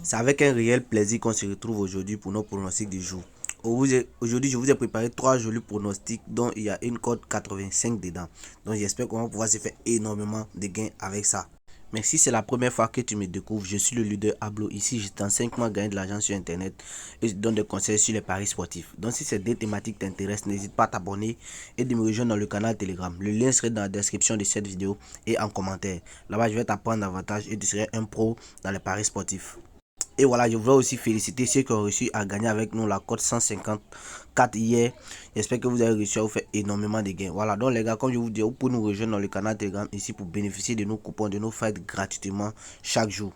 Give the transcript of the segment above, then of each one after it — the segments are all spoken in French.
C'est avec un réel plaisir qu'on se retrouve aujourd'hui pour nos pronostics du jour. Aujourd'hui, je vous ai préparé 3 jolis pronostics dont il y a une cote 85 dedans. Donc j'espère qu'on va pouvoir se faire énormément de gains avec ça. Mais si c'est la première fois que tu me découvres, je suis le leader Ablo. Ici, je t'enseigne comment gagner de l'argent sur Internet et je te donne des conseils sur les paris sportifs. Donc si ces deux thématiques t'intéressent, n'hésite pas à t'abonner et de me rejoindre dans le canal Telegram. Le lien serait dans la description de cette vidéo et en commentaire. Là-bas, je vais t'apprendre davantage et tu serai un pro dans les paris sportifs. Et voilà, je voudrais aussi féliciter ceux qui ont réussi à gagner avec nous la cote 154 hier. J'espère que vous avez réussi à vous faire énormément de gains. Voilà, donc les gars, comme je vous dis, vous pouvez nous rejoindre dans le canal Telegram ici pour bénéficier de nos coupons, de nos fights gratuitement chaque jour.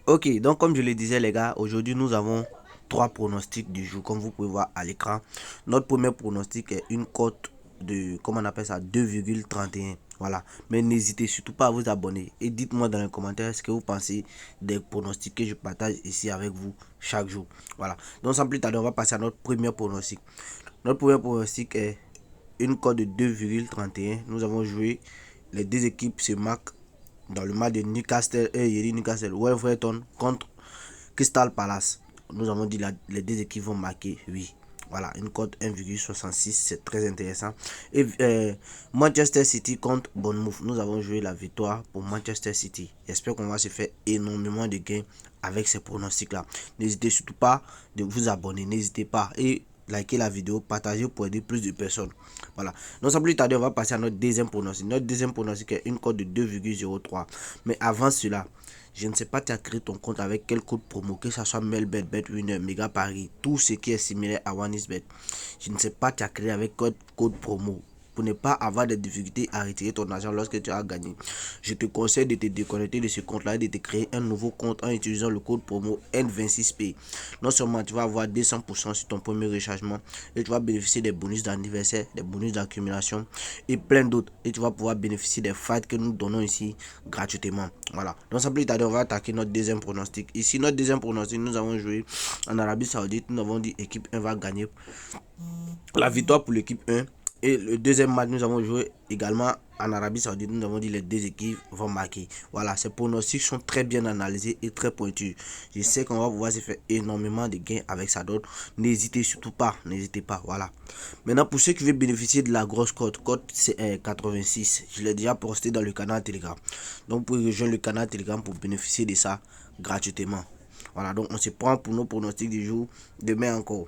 Ok, donc comme je le disais les gars, aujourd'hui nous avons 3 pronostics du jour comme vous pouvez voir à l'écran. Notre premier pronostic est une cote de, comment on appelle ça, 2,31. Voilà, mais n'hésitez surtout pas à vous abonner et dites-moi dans les commentaires ce que vous pensez des pronostics que je partage ici avec vous chaque jour. Voilà, donc sans plus tarder, on va passer à notre premier pronostic. Notre premier pronostic est une cote de 2,31. Nous avons joué, les deux équipes se marquent dans le match de Newcastle Wolverhampton contre Crystal Palace. Nous avons dit les deux équipes vont marquer 8. Voilà, une cote 1,66, c'est très intéressant. Et Manchester City contre Bournemouth. Nous avons joué la victoire pour Manchester City. J'espère qu'on va se faire énormément de gains avec ces pronostics-là. N'hésitez surtout pas de vous abonner. N'hésitez pas. Et likez la vidéo, partagez pour aider plus de personnes. Voilà. Donc sans plus tarder, on va passer à notre deuxième pronostic. Notre deuxième pronostic est une cote de 2,03. Mais avant cela, je ne sais pas, tu as créé ton compte avec quel code promo, que ce soit Melbet, BetWinner, Mega Paris, tout ce qui est similaire à OneXBet. Je ne sais pas, tu as créé avec quel code promo. Pour ne pas avoir de difficultés à retirer ton argent lorsque tu as gagné, je te conseille de te déconnecter de ce compte-là et de te créer un nouveau compte en utilisant le code promo N26P. Non seulement tu vas avoir 200% sur ton premier rechargement et tu vas bénéficier des bonus d'anniversaire, des bonus d'accumulation et plein d'autres. Et tu vas pouvoir bénéficier des fights que nous donnons ici gratuitement. Voilà. Donc sans plus tarder, on va attaquer notre deuxième pronostic. Ici, notre deuxième pronostic, nous avons joué en Arabie Saoudite. Nous avons dit équipe 1 va gagner. La victoire pour l'équipe 1. Et le deuxième match, nous avons joué également en Arabie Saoudite. Nous avons dit les deux équipes vont marquer. Voilà, ces pronostics sont très bien analysés et très pointus. Je sais qu'on va pouvoir se faire énormément de gains avec ça. Donc, n'hésitez surtout pas. N'hésitez pas. Voilà. Maintenant, pour ceux qui veulent bénéficier de la grosse cote c'est 86. Je l'ai déjà posté dans le canal Telegram. Donc, vous pouvez rejoindre le canal Telegram pour bénéficier de ça gratuitement. Voilà, donc on se prend pour nos pronostics du jour. Demain encore.